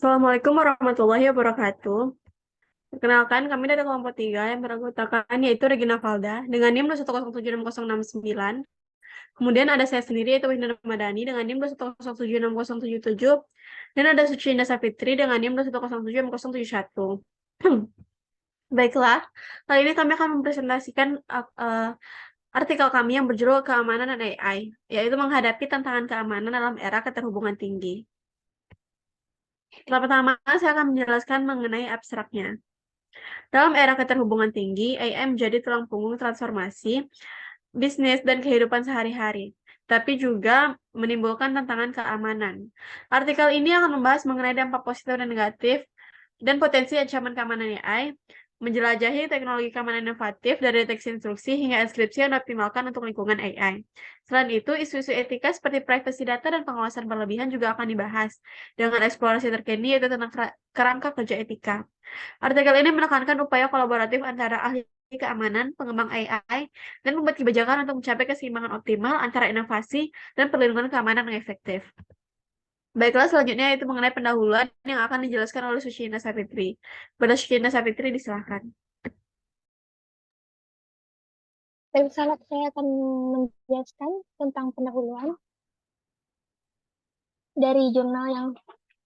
Assalamualaikum warahmatullahi wabarakatuh. Perkenalkan, kami dari kelompok 3 yang beranggotakan yaitu Regina Valda dengan NIM 2107669. Kemudian ada saya sendiri yaitu Wahina Ramadhani dengan NIM 2107677 dan ada Suci Indah Sapitri dengan NIM 2107671. Baiklah, kali ini kami akan mempresentasikan artikel kami yang berjudul Keamanan dan AI, yaitu menghadapi tantangan keamanan dalam era keterhubungan tinggi. Pertama, saya akan menjelaskan mengenai abstraknya. Dalam era keterhubungan tinggi, AI menjadi tulang punggung transformasi bisnis dan kehidupan sehari-hari, tapi juga menimbulkan tantangan keamanan. Artikel ini akan membahas mengenai dampak positif dan negatif dan potensi ancaman keamanan AI, menjelajahi teknologi keamanan inovatif dari deteksi instruksi hingga enkripsi yang dioptimalkan untuk lingkungan AI. Selain itu, isu-isu etika seperti privasi data dan pengawasan berlebihan juga akan dibahas dengan eksplorasi terkini yaitu tentang kerangka kerja etika. Artikel ini menekankan upaya kolaboratif antara ahli keamanan, pengembang AI, dan pembuat kebijakan untuk mencapai keseimbangan optimal antara inovasi dan perlindungan keamanan yang efektif. Baiklah, selanjutnya itu mengenai pendahuluan yang akan dijelaskan oleh Sushina Sapitri. Pada Sushina Sapitri, disilahkan. Salah saya akan menjelaskan tentang pendahuluan dari jurnal yang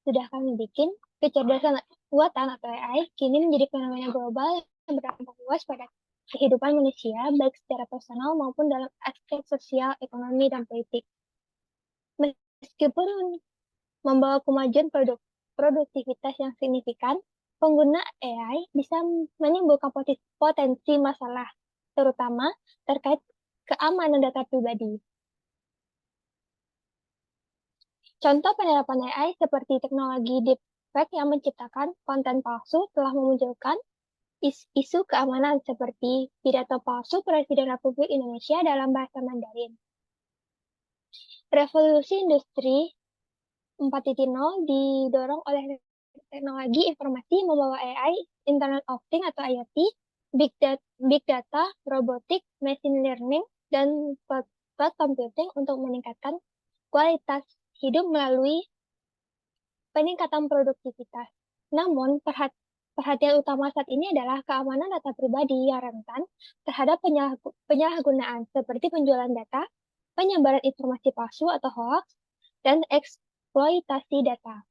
sudah kami bikin. Kecerdasan buatan atau AI kini menjadi fenomena global yang berdampak luas pada kehidupan manusia, baik secara personal maupun dalam aspek sosial, ekonomi, dan politik. Meskipun membawa kemajuan produktivitas yang signifikan, pengguna AI bisa menimbulkan potensi masalah, terutama terkait keamanan data pribadi. Contoh penerapan AI seperti teknologi deepfake yang menciptakan konten palsu telah memunculkan isu keamanan seperti pidato palsu Presiden Republik Indonesia dalam bahasa Mandarin. Revolusi industri 4.0 didorong oleh teknologi informasi membawa AI, Internet of Things atau IoT, Big Data, robotik, machine learning, dan cloud computing untuk meningkatkan kualitas hidup melalui peningkatan produktivitas. Namun, perhatian utama saat ini adalah keamanan data pribadi yang rentan terhadap penyalahgunaan seperti penjualan data, penyebaran informasi palsu atau hoax, dan eksploitasi data.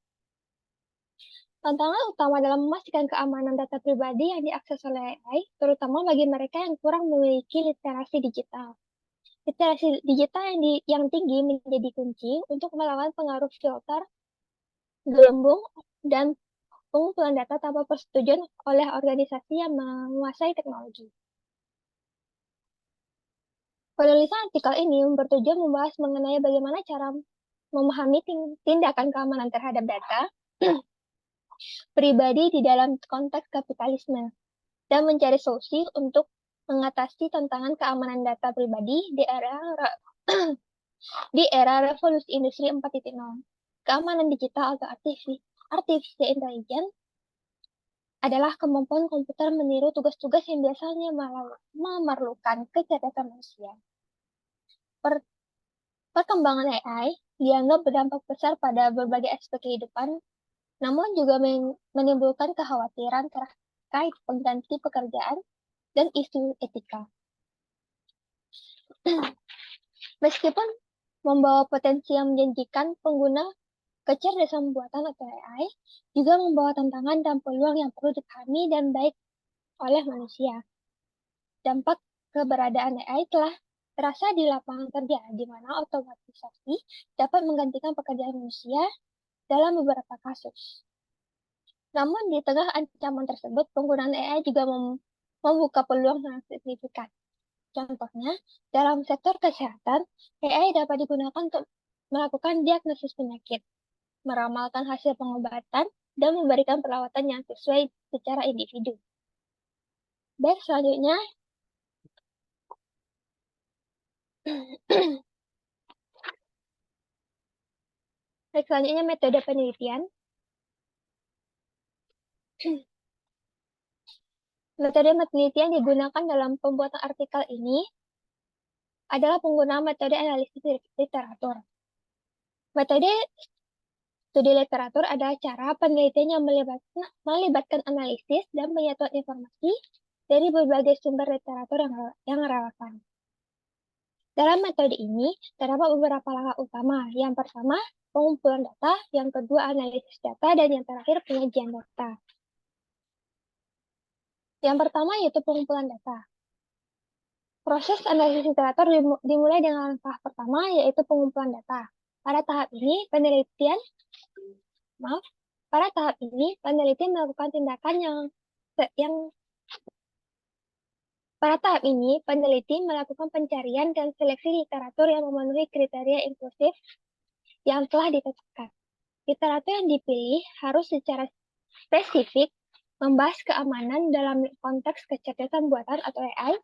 Tantangan utama dalam memastikan keamanan data pribadi yang diakses oleh AI, terutama bagi mereka yang kurang memiliki literasi digital. Literasi digital yang tinggi menjadi kunci untuk melawan pengaruh filter, gelembung, dan pengumpulan data tanpa persetujuan oleh organisasi yang menguasai teknologi. Penulisan artikel ini bertujuan membahas mengenai bagaimana cara memahami tindakan keamanan terhadap data pribadi di dalam konteks kapitalisme dan mencari solusi untuk mengatasi tantangan keamanan data pribadi di era revolusi industri 4.0. Keamanan digital atau artificial intelligence adalah kemampuan komputer meniru tugas-tugas yang biasanya memerlukan kecerdasan manusia. Perkembangan AI dianggap berdampak besar pada berbagai aspek kehidupan, namun juga menimbulkan kekhawatiran terkait pengganti pekerjaan dan isu etika. Meskipun membawa potensi yang menjanjikan, pengguna kecerdasan buatan atau AI juga membawa tantangan dan peluang yang perlu dipahami dan baik oleh manusia. Dampak keberadaan AI telah terasa di lapangan kerja, di mana otomatisasi dapat menggantikan pekerjaan manusia dalam beberapa kasus. Namun di tengah ancaman tersebut, penggunaan AI juga membuka peluang yang signifikan. Contohnya, dalam sektor kesehatan, AI dapat digunakan untuk melakukan diagnosis penyakit, meramalkan hasil pengobatan, dan memberikan perawatan yang sesuai secara individu. Baik, selanjutnya, metode penelitian. Metode penelitian digunakan dalam pembuatan artikel ini adalah penggunaan metode analisis literatur. Metode Studi literatur adalah cara penelitian yang melibatkan analisis dan penyatuan informasi dari berbagai sumber literatur yang relevan. Dalam metode ini, terdapat beberapa langkah utama. Yang pertama, pengumpulan data, yang kedua, analisis data, dan yang terakhir, penyajian data. Yang pertama yaitu pengumpulan data. Proses analisis literatur dimulai dengan langkah pertama, yaitu pengumpulan data. Pada tahap ini, peneliti melakukan tindakan Pada tahap ini, peneliti melakukan pencarian dan seleksi literatur yang memenuhi kriteria inklusif yang telah ditetapkan. Literatur yang dipilih harus secara spesifik membahas keamanan dalam konteks kecerdasan buatan atau AI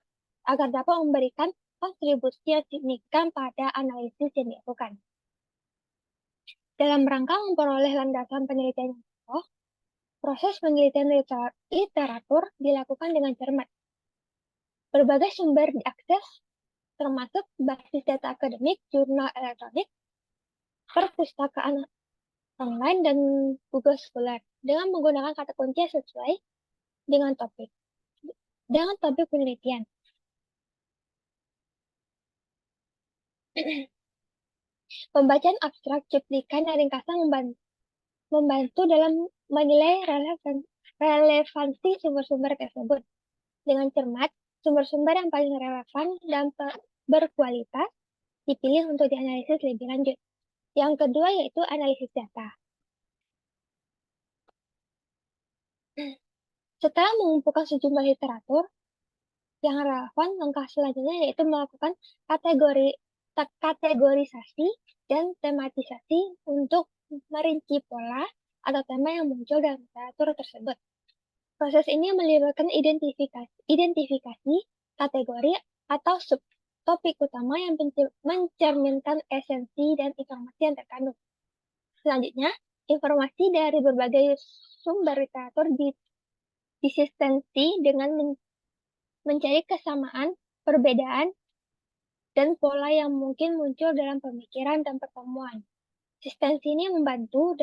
agar dapat memberikan kontribusi yang signifikan pada analisis yang dilakukan. Dalam rangka memperoleh landasan penelitian yang kokoh, proses penelitian literatur dilakukan dengan cermat. Berbagai sumber diakses, termasuk basis data akademik, jurnal elektronik, perpustakaan online, dan Google Scholar, dengan menggunakan kata kunci sesuai dengan topik penelitian. Pembacaan abstrak, cuplikan, dan ringkasan membantu dalam menilai relevansi sumber-sumber tersebut. Dengan cermat, sumber-sumber yang paling relevan dan berkualitas dipilih untuk dianalisis lebih lanjut. Yang kedua yaitu analisis data. Setelah mengumpulkan sejumlah literatur yang relevan, langkah selanjutnya yaitu melakukan kategorisasi dan tematisasi untuk merinci pola atau tema yang muncul dalam literatur tersebut. Proses ini melibatkan identifikasi kategori atau subtopik utama yang mencerminkan esensi dan informasi yang terkandung. Selanjutnya, informasi dari berbagai sumber literatur disistensi dengan mencari kesamaan, perbedaan, dan pola yang mungkin muncul dalam pemikiran dan pertemuan. Asistensi ini membantu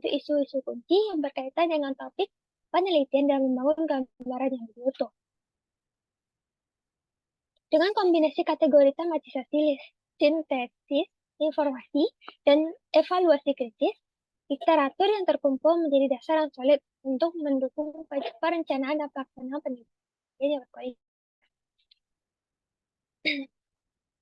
isu-isu kunci yang berkaitan dengan topik penelitian dan membangun gambaran yang lebih utuh. Dengan kombinasi kategori tematisasi, sintesis, informasi, dan evaluasi kritis, literatur yang terkumpul menjadi dasar yang solid untuk mendukung perencanaan dan pelaksanaan penelitian yang berkualitas.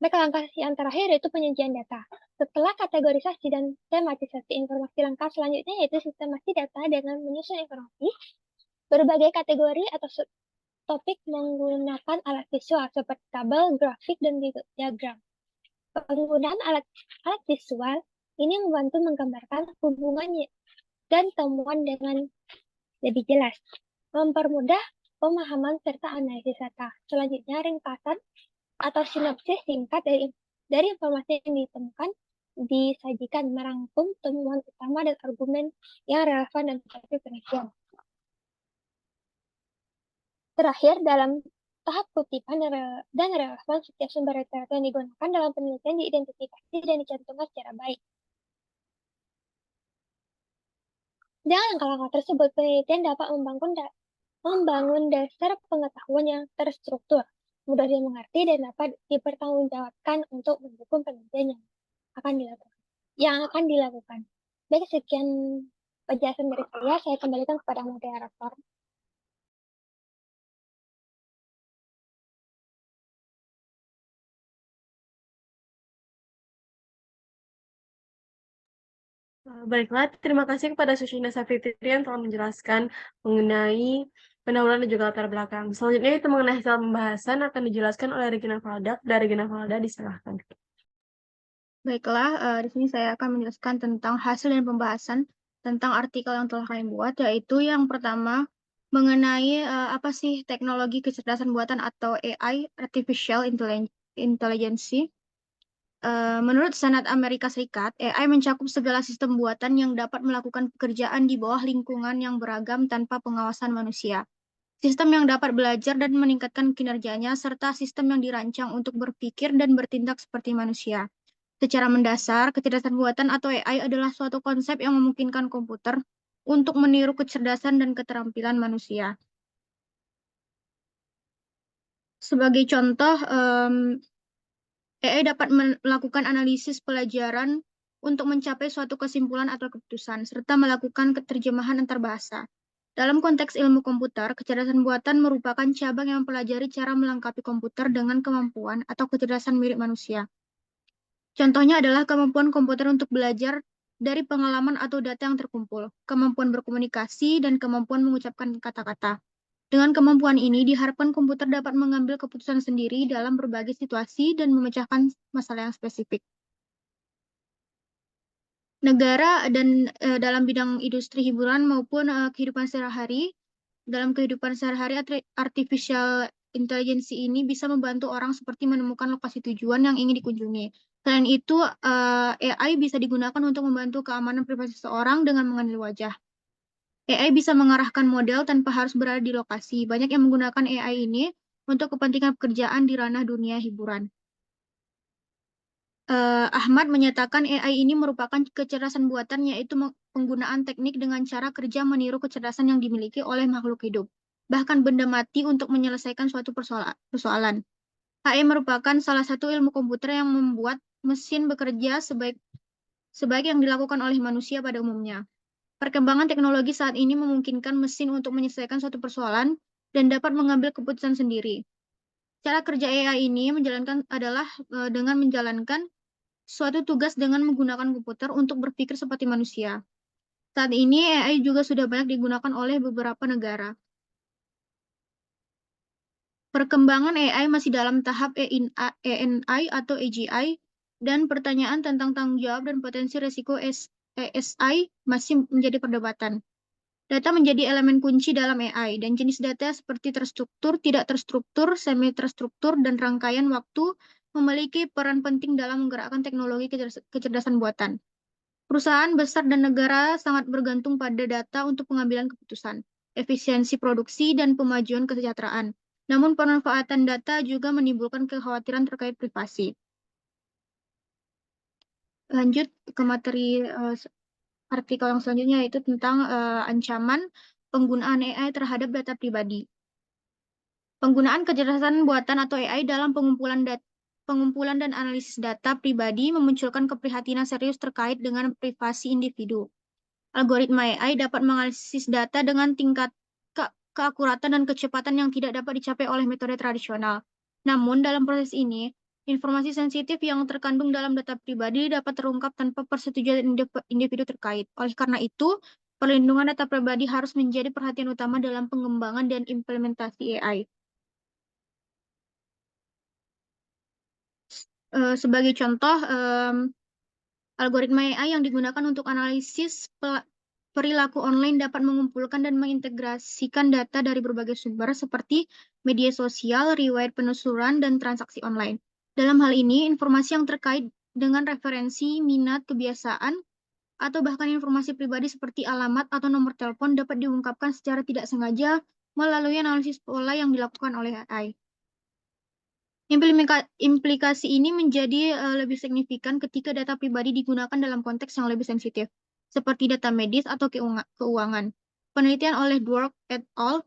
Baik, langkah yang terakhir yaitu penyajian data. Setelah kategorisasi dan tematisasi informasi, langkah selanjutnya yaitu sistemasi data dengan menyusun informasi berbagai kategori atau topik menggunakan alat visual seperti tabel, grafik, dan diagram. Penggunaan alat visual ini membantu menggambarkan hubungannya dan temuan dengan lebih jelas, mempermudah pemahaman serta analisis data. Selanjutnya, ringkasan atau sinopsis singkat dari informasi yang ditemukan disajikan merangkum temuan utama dan argumen yang relevan dan topik penelitian. Terakhir, dalam tahap kutipan dan relevan, setiap sumber literatur yang digunakan dalam penelitian diidentifikasi dan dicantumkan secara baik. Dengan langkah-langkah tersebut, penelitian dapat membangun dasar pengetahuan yang terstruktur, mudah dimengerti, dan dapat dipertanggungjawabkan untuk mendukung penelitian yang akan dilakukan. Baik, sekian penjelasan dari saya kembalikan kepada moderator. Baiklah, terima kasih kepada Sushina Savitri yang telah menjelaskan mengenai pendahuluan dan juga latar belakang. Selanjutnya itu mengenai hasil pembahasan akan dijelaskan oleh Regina Valda. Dari Regina Valda, disilahkan. Baiklah, di sini saya akan menjelaskan tentang hasil dan pembahasan tentang artikel yang telah kami buat, yaitu yang pertama mengenai apa sih teknologi kecerdasan buatan atau AI, Artificial Intelligence. Menurut Senat Amerika Serikat, AI mencakup segala sistem buatan yang dapat melakukan pekerjaan di bawah lingkungan yang beragam tanpa pengawasan manusia. Sistem yang dapat belajar dan meningkatkan kinerjanya, serta sistem yang dirancang untuk berpikir dan bertindak seperti manusia. Secara mendasar, kecerdasan buatan atau AI adalah suatu konsep yang memungkinkan komputer untuk meniru kecerdasan dan keterampilan manusia. Sebagai contoh, AI dapat melakukan analisis pelajaran untuk mencapai suatu kesimpulan atau keputusan, serta melakukan terjemahan antar bahasa. Dalam konteks ilmu komputer, kecerdasan buatan merupakan cabang yang mempelajari cara melengkapi komputer dengan kemampuan atau kecerdasan mirip manusia. Contohnya adalah kemampuan komputer untuk belajar dari pengalaman atau data yang terkumpul, kemampuan berkomunikasi, dan kemampuan mengucapkan kata-kata. Dengan kemampuan ini, diharapkan komputer dapat mengambil keputusan sendiri dalam berbagai situasi dan memecahkan masalah yang spesifik. Negara dan dalam bidang industri hiburan maupun kehidupan sehari-hari, dalam kehidupan sehari-hari, artificial intelligence ini bisa membantu orang seperti menemukan lokasi tujuan yang ingin dikunjungi. Selain itu, AI bisa digunakan untuk membantu keamanan privasi seseorang dengan mengenali wajah. AI bisa mengarahkan model tanpa harus berada di lokasi. Banyak yang menggunakan AI ini untuk kepentingan pekerjaan di ranah dunia hiburan. Ahmad menyatakan AI ini merupakan kecerdasan buatan, yaitu penggunaan teknik dengan cara kerja meniru kecerdasan yang dimiliki oleh makhluk hidup, bahkan benda mati untuk menyelesaikan suatu persoalan. AI merupakan salah satu ilmu komputer yang membuat mesin bekerja sebaik yang dilakukan oleh manusia pada umumnya. Perkembangan teknologi saat ini memungkinkan mesin untuk menyelesaikan suatu persoalan dan dapat mengambil keputusan sendiri. Cara kerja AI ini adalah dengan menjalankan suatu tugas dengan menggunakan komputer untuk berpikir seperti manusia. Saat ini AI juga sudah banyak digunakan oleh beberapa negara. Perkembangan AI masih dalam tahap ANI atau AGI, dan pertanyaan tentang tanggung jawab dan potensi risiko ASI masih menjadi perdebatan. Data menjadi elemen kunci dalam AI, dan jenis data seperti terstruktur, tidak terstruktur, semi-terstruktur, dan rangkaian waktu memiliki peran penting dalam menggerakkan teknologi kecerdasan buatan. Perusahaan besar dan negara sangat bergantung pada data untuk pengambilan keputusan, efisiensi produksi, dan pemajuan kesejahteraan. Namun pemanfaatan data juga menimbulkan kekhawatiran terkait privasi. Lanjut ke materi artikel yang selanjutnya, yaitu tentang ancaman penggunaan AI terhadap data pribadi. Penggunaan kecerdasan buatan atau AI dalam pengumpulan dan analisis data pribadi memunculkan keprihatinan serius terkait dengan privasi individu. Algoritma AI dapat menganalisis data dengan tingkat keakuratan dan kecepatan yang tidak dapat dicapai oleh metode tradisional. Namun, dalam proses ini, informasi sensitif yang terkandung dalam data pribadi dapat terungkap tanpa persetujuan individu terkait. Oleh karena itu, perlindungan data pribadi harus menjadi perhatian utama dalam pengembangan dan implementasi AI. Sebagai contoh, algoritma AI yang digunakan untuk analisis perilaku online dapat mengumpulkan dan mengintegrasikan data dari berbagai sumber seperti media sosial, riwayat penelusuran, dan transaksi online. Dalam hal ini, informasi yang terkait dengan referensi, minat, kebiasaan, atau bahkan informasi pribadi seperti alamat atau nomor telepon dapat diungkapkan secara tidak sengaja melalui analisis pola yang dilakukan oleh AI. Implikasi ini menjadi lebih signifikan ketika data pribadi digunakan dalam konteks yang lebih sensitif, seperti data medis atau keuangan. Penelitian oleh Dwork et al.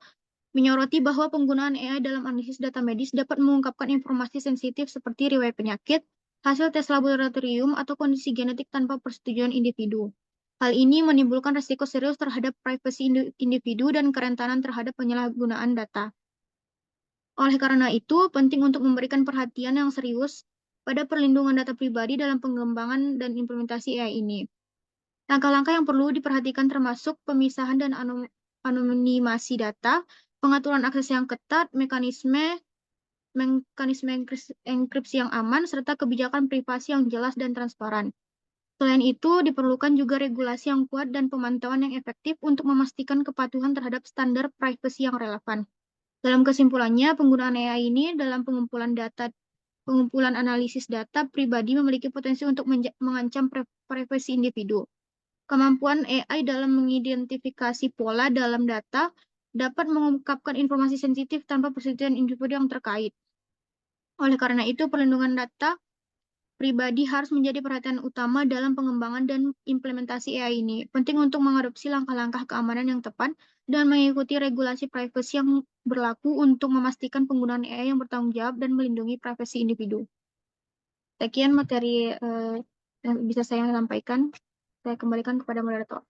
Menyoroti bahwa penggunaan AI dalam analisis data medis dapat mengungkapkan informasi sensitif seperti riwayat penyakit, hasil tes laboratorium, atau kondisi genetik tanpa persetujuan individu. Hal ini menimbulkan risiko serius terhadap privasi individu dan kerentanan terhadap penyalahgunaan data. Oleh karena itu, penting untuk memberikan perhatian yang serius pada perlindungan data pribadi dalam pengembangan dan implementasi AI ini. Langkah-langkah yang perlu diperhatikan termasuk pemisahan dan anonimasi data, pengaturan akses yang ketat, mekanisme enkripsi yang aman, serta kebijakan privasi yang jelas dan transparan. Selain itu, diperlukan juga regulasi yang kuat dan pemantauan yang efektif untuk memastikan kepatuhan terhadap standar privasi yang relevan. Dalam kesimpulannya, penggunaan AI ini dalam pengumpulan analisis data pribadi memiliki potensi untuk mengancam privasi individu. Kemampuan AI dalam mengidentifikasi pola dalam data dapat mengungkapkan informasi sensitif tanpa persetujuan individu yang terkait. Oleh karena itu, perlindungan data pribadi harus menjadi perhatian utama dalam pengembangan dan implementasi AI ini. Penting untuk mengadopsi langkah-langkah keamanan yang tepat dan mengikuti regulasi privasi yang berlaku untuk memastikan penggunaan AI yang bertanggung jawab dan melindungi privasi individu. Sekian materi yang bisa saya sampaikan. Saya kembalikan kepada moderator.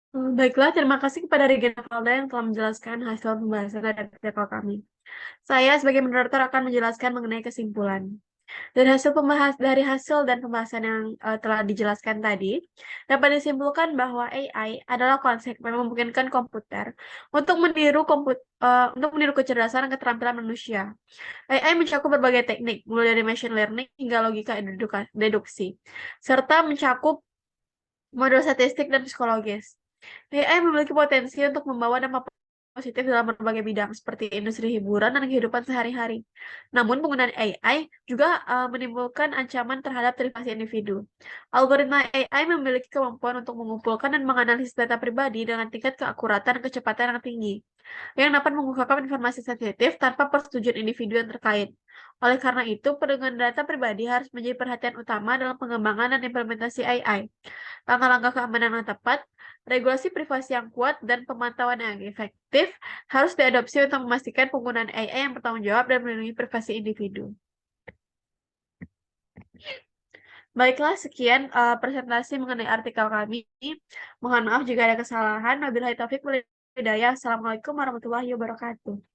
Baiklah, terima kasih kepada Regina Valda yang telah menjelaskan hasil pembahasan dari artikel kami. Saya sebagai moderator akan menjelaskan mengenai kesimpulan. Dari hasil dan pembahasan yang telah dijelaskan tadi, dapat disimpulkan bahwa AI adalah konsep yang memungkinkan komputer untuk meniru kecerdasan dan keterampilan manusia. AI mencakup berbagai teknik, mulai dari machine learning hingga logika deduksi, serta mencakup model statistik dan psikologis. AI memiliki potensi untuk membawa dampak positif dalam berbagai bidang seperti industri hiburan dan kehidupan sehari-hari. Namun penggunaan AI juga menimbulkan ancaman terhadap privasi individu. Algoritma AI memiliki kemampuan untuk mengumpulkan dan menganalisis data pribadi dengan tingkat keakuratan dan kecepatan yang tinggi, yang dapat mengungkapkan informasi sensitif tanpa persetujuan individu yang terkait. Oleh karena itu, perlindungan data pribadi harus menjadi perhatian utama dalam pengembangan dan implementasi AI. Langkah-langkah keamanan yang tepat, regulasi privasi yang kuat, dan pemantauan yang efektif harus diadopsi untuk memastikan penggunaan AI yang bertanggung jawab dan melindungi privasi individu. Baiklah, sekian presentasi mengenai artikel kami. Mohon maaf jika ada kesalahan. Wabillahi taufiq wal hidayah. Assalamualaikum warahmatullahi wabarakatuh.